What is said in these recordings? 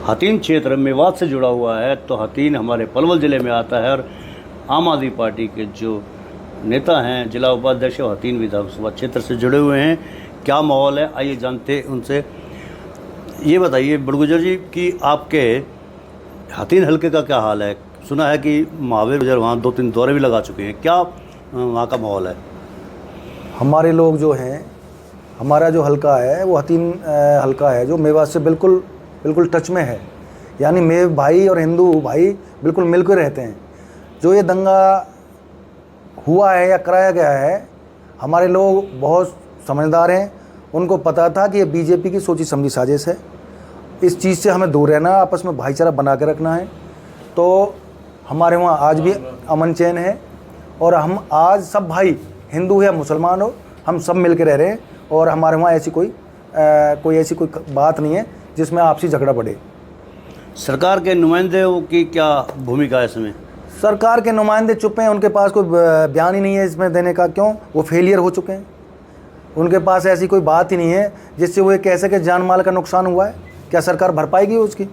हथीन क्षेत्र मेवात से जुड़ा हुआ है, तो हथीन हमारे पलवल ज़िले में आता है और आम आदमी पार्टी के जो नेता हैं, जिला उपाध्यक्ष और हथीन विधानसभा क्षेत्र से जुड़े हुए हैं। क्या माहौल है, आइए जानते हैं उनसे। ये बताइए बड़गुजर जी कि आपके हथीन हल्के का क्या हाल है? सुना है कि महावीर गुजर वहाँ 2-3 दौरे भी लगा चुके हैं, क्या वहाँ का माहौल है? हमारे लोग जो हैं, हमारा जो हल्का है वो हथीन हल्का है, जो मेवात से बिल्कुल टच में है। यानी मेव भाई और हिंदू भाई बिल्कुल मिलकर रहते हैं। जो ये दंगा हुआ है या कराया गया है, हमारे लोग बहुत समझदार हैं। उनको पता था कि ये बीजेपी की सोची समझी साजिश है। इस चीज़ से हमें दूर रहना, आपस में भाईचारा बना के रखना है। तो हमारे वहाँ आज भी अमन चैन है और हम आज सब भाई, हिंदू हो या मुसलमान हो, हम सब मिल के रह रहे हैं। और हमारे वहाँ ऐसी कोई ऐसी कोई बात नहीं है जिसमें आपसी झगड़ा बढ़े। सरकार के नुमाइंदों की क्या भूमिका है इसमें? सरकार के नुमाइंदे चुप हैं, उनके पास कोई बयान ही नहीं है इसमें देने का। क्यों? वो फेलियर हो चुके हैं। उनके पास ऐसी कोई बात ही नहीं है जिससे वो ये कह सके जान माल का नुकसान हुआ है। क्या सरकार भर पाएगी उसकी?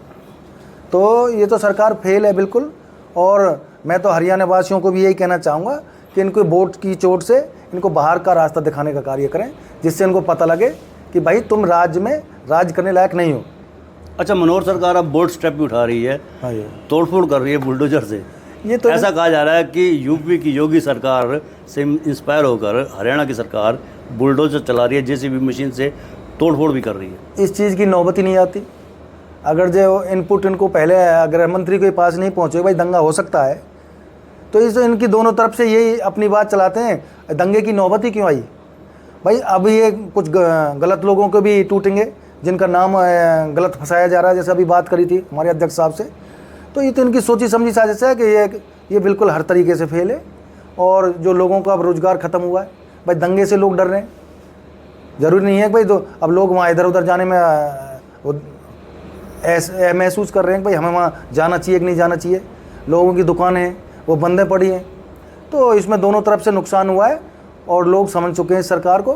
तो ये तो सरकार फेल है बिल्कुल। और मैं तो हरियाणा वासियों को भी यही कहना चाहूँगा कि इनको वोट की चोट से इनको बाहर का रास्ता दिखाने का कार्य करें, जिससे इनको पता लगे कि भाई तुम राज्य में राज करने लायक नहीं हो। अच्छा, मनोहर सरकार अब बोल्ड स्टेप भी उठा रही है, हाँ, ये तोड़फोड़ कर रही है बुलडोजर से। ये तो ऐसा कहा जा रहा है कि यूपी की योगी सरकार से इंस्पायर होकर हरियाणा की सरकार बुलडोजर चला रही है, जेसीबी मशीन से तोड़फोड़ भी कर रही है। इस चीज़ की नौबत ही नहीं आती। अगर जो इनपुट इनको पहले गृह मंत्री के पास नहीं पहुँचे भाई दंगा हो सकता है, तो इस इनकी दोनों तरफ से यही अपनी बात चलाते हैं। दंगे की नौबत ही क्यों आई भाई? अब ये कुछ गलत लोगों को भी टूटेंगे जिनका नाम गलत फंसाया जा रहा है, जैसे अभी बात करी थी हमारे अध्यक्ष साहब से। तो ये तो इनकी सोची समझी साजिश है कि ये बिल्कुल हर तरीके से फेल है। और जो लोगों का अब रोज़गार ख़त्म हुआ है भाई, दंगे से लोग डर रहे हैं। ज़रूरी नहीं है कि भाई तो अब लोग वहाँ इधर उधर जाने में ऐसे महसूस कर रहे हैं कि भाई हमें वहाँ जाना चाहिए कि नहीं जाना चाहिए। लोगों की दुकानें हैं वो बंदें पड़ी हैं। तो इसमें दोनों तरफ से नुकसान हुआ है और लोग समझ चुके हैं सरकार को।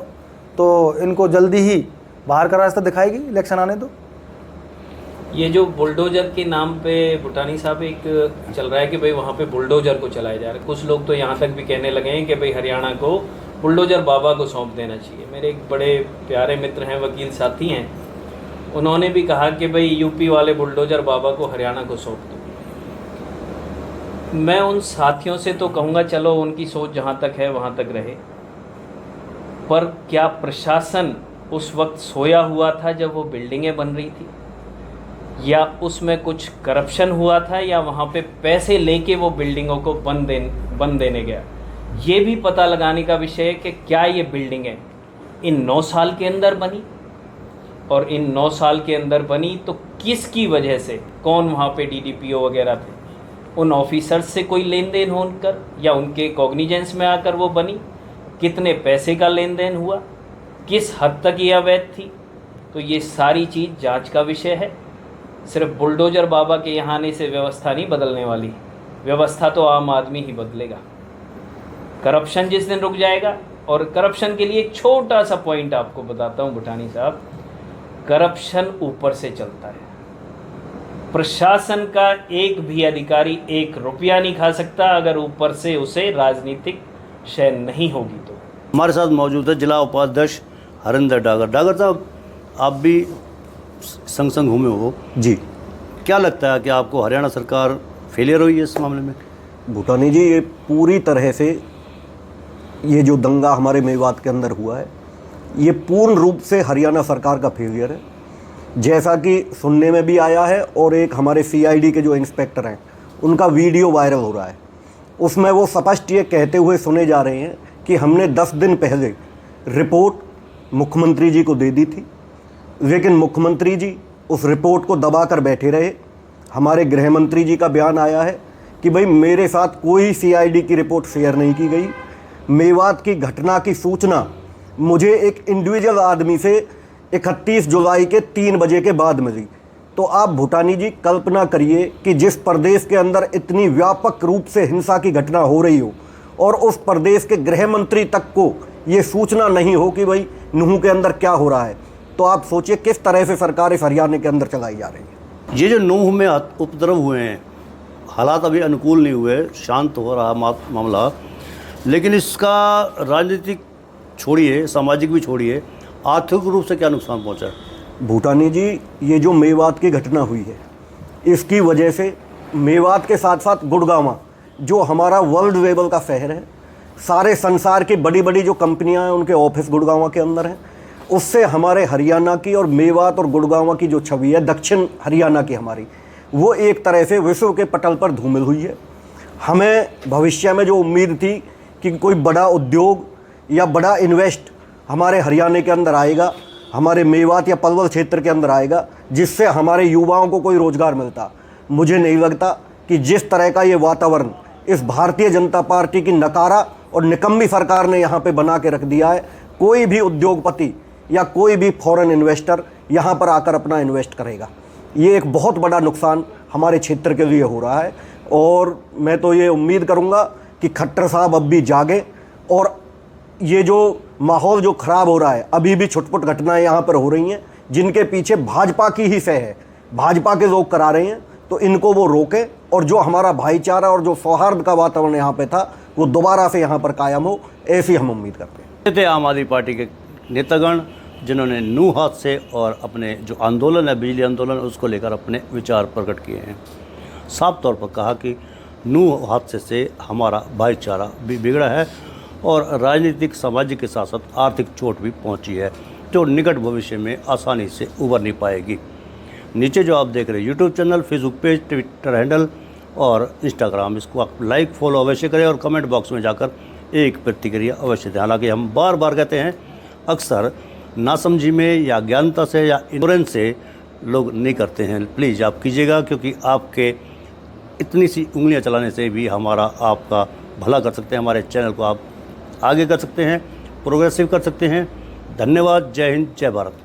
तो इनको जल्दी ही बाहर का रास्ता दिखाएगी, इलेक्शन आने दो। ये जो बुलडोजर के नाम पे भूटानी साहब एक चल रहा है कि भाई वहाँ पे बुलडोजर को चलाया जा रहा है। कुछ लोग तो यहाँ तक भी कहने लगे हैं कि भाई हरियाणा को बुलडोजर बाबा को सौंप देना चाहिए। मेरे एक बड़े प्यारे मित्र हैं, वकील साथी हैं, उन्होंने भी कहा कि भाई यूपी वाले बुलडोजर बाबा को हरियाणा को सौंप दो। मैं उन साथियों से तो कहूँगा चलो उनकी सोच जहाँ तक है वहाँ तक रहे, पर क्या प्रशासन उस वक्त सोया हुआ था जब वो बिल्डिंगें बन रही थी, या उसमें कुछ करप्शन हुआ था, या वहाँ पे पैसे लेके वो बिल्डिंगों को बन देने गया? ये भी पता लगाने का विषय है कि क्या ये बिल्डिंगें इन 9 साल के अंदर बनी, और इन 9 साल के अंदर बनी तो किसकी वजह से, कौन वहाँ पे डीडीपीओ वगैरह थे, उन ऑफिसर्स से कोई लेन देन होकर या उनके कॉग्निजेंस में आकर वो बनी, कितने पैसे का लेन देन हुआ, किस हद तक ये अवैध थी। तो ये सारी चीज़ जांच का विषय है। सिर्फ बुलडोजर बाबा के यहाँ आने से व्यवस्था नहीं बदलने वाली, व्यवस्था तो आम आदमी ही बदलेगा। करप्शन जिस दिन रुक जाएगा, और करप्शन के लिए एक छोटा सा पॉइंट आपको बताता हूँ भूटानी साहब, करप्शन ऊपर से चलता है। प्रशासन का एक भी अधिकारी 1 रुपया नहीं खा सकता अगर ऊपर से उसे राजनीतिक शय नहीं होगी। तो हमारे साथ मौजूद है जिला उपाध्यक्ष हरिंदर डागर। डागर साहब, आप भी संग घूमे हो जी, क्या लगता है कि आपको हरियाणा सरकार फेलियर हुई है इस मामले में? भूटानी जी, ये पूरी तरह से ये जो दंगा हमारे मेवात के अंदर हुआ है, ये पूर्ण रूप से हरियाणा सरकार का फेलियर है। जैसा कि सुनने में भी आया है, और एक हमारे सीआईडी के जो इंस्पेक्टर हैं उनका वीडियो वायरल हो रहा है, उसमें वो स्पष्ट ये कहते हुए सुने जा रहे हैं कि हमने 10 दिन पहले रिपोर्ट मुख्यमंत्री जी को दे दी थी, लेकिन मुख्यमंत्री जी उस रिपोर्ट को दबा कर बैठे रहे। हमारे गृह मंत्री जी का बयान आया है कि भाई मेरे साथ कोई सीआईडी की रिपोर्ट शेयर नहीं की गई। मेवात की घटना की सूचना मुझे एक इंडिविजुअल आदमी से 31 जुलाई के 3 बजे के बाद मिली। तो आप भूटानी जी कल्पना करिए कि जिस प्रदेश के अंदर इतनी व्यापक रूप से हिंसा की घटना हो रही हो और उस प्रदेश के गृह मंत्री तक को ये सूचना नहीं हो कि भाई नूह के अंदर क्या हो रहा है, तो आप सोचिए किस तरह से सरकार इस हरियाणा के अंदर चलाई जा रही है। ये जो नूह में उपद्रव हुए हैं, हालात अभी अनुकूल नहीं हुए, शांत हो रहा मामला, लेकिन इसका राजनीतिक छोड़िए, सामाजिक भी छोड़िए, आर्थिक रूप से क्या नुकसान पहुंचा है? भूटानी जी, ये जो मेवात की घटना हुई है, इसकी वजह से मेवात के साथ साथ गुड़गांव, जो हमारा वर्ल्ड लेवल का शहर है, सारे संसार की बड़ी बड़ी जो कंपनियां हैं उनके ऑफिस गुड़गांव के अंदर हैं, उससे हमारे हरियाणा की और मेवात और गुड़गांव की जो छवि है, दक्षिण हरियाणा की हमारी, वो एक तरह से विश्व के पटल पर धूमिल हुई है। हमें भविष्य में जो उम्मीद थी कि कोई बड़ा उद्योग या बड़ा इन्वेस्ट हमारे हरियाणा के अंदर आएगा, हमारे मेवात या पलवल क्षेत्र के अंदर आएगा, जिससे हमारे युवाओं को कोई रोज़गार मिलता, मुझे नहीं लगता कि जिस तरह का ये वातावरण इस भारतीय जनता पार्टी की नकारा और निकम्मी सरकार ने यहाँ पे बना के रख दिया है, कोई भी उद्योगपति या कोई भी फॉरेन इन्वेस्टर यहाँ पर आकर अपना इन्वेस्ट करेगा। ये एक बहुत बड़ा नुकसान हमारे क्षेत्र के लिए हो रहा है। और मैं तो ये उम्मीद करूँगा कि खट्टर साहब अब भी जागे और ये जो माहौल जो ख़राब हो रहा है, अभी भी छुटपुट घटनाएं यहाँ पर हो रही हैं जिनके पीछे भाजपा की ही सह है, भाजपा के लोग करा रहे हैं, तो इनको वो रोके और जो हमारा भाईचारा और जो सौहार्द का वातावरण यहाँ पे था वो दोबारा से यहाँ पर कायम हो, ऐसी हम उम्मीद करते हैं। ये थे आम आदमी पार्टी के नेतागण जिन्होंने नूह हादसे और अपने जो आंदोलन है, बिजली आंदोलन, उसको लेकर अपने विचार प्रकट किए हैं। साफ तौर पर कहा कि नूह हादसे से हमारा भाईचारा भी बिगड़ा है और राजनीतिक, सामाजिक के साथ साथ आर्थिक चोट भी पहुंची है, जो निकट भविष्य में आसानी से उभर नहीं पाएगी। नीचे जो आप देख रहे हैं YouTube channel, Facebook page, Twitter handle और इंस्टाग्राम, इसको आप लाइक फॉलो अवश्य करें और कमेंट बॉक्स में जाकर एक प्रतिक्रिया अवश्य दें। हालांकि हम बार बार कहते हैं, अक्सर नासमझी में या ज्ञानता से या इग्नोरेंस से लोग नहीं करते हैं। प्लीज़ आप कीजिएगा, क्योंकि आपके इतनी सी उंगलियां चलाने से भी हमारा आपका भला कर सकते हैं, हमारे चैनल को आप आगे कर सकते हैं, प्रोग्रेसिव कर सकते हैं। धन्यवाद। जय हिंद, जय भारत।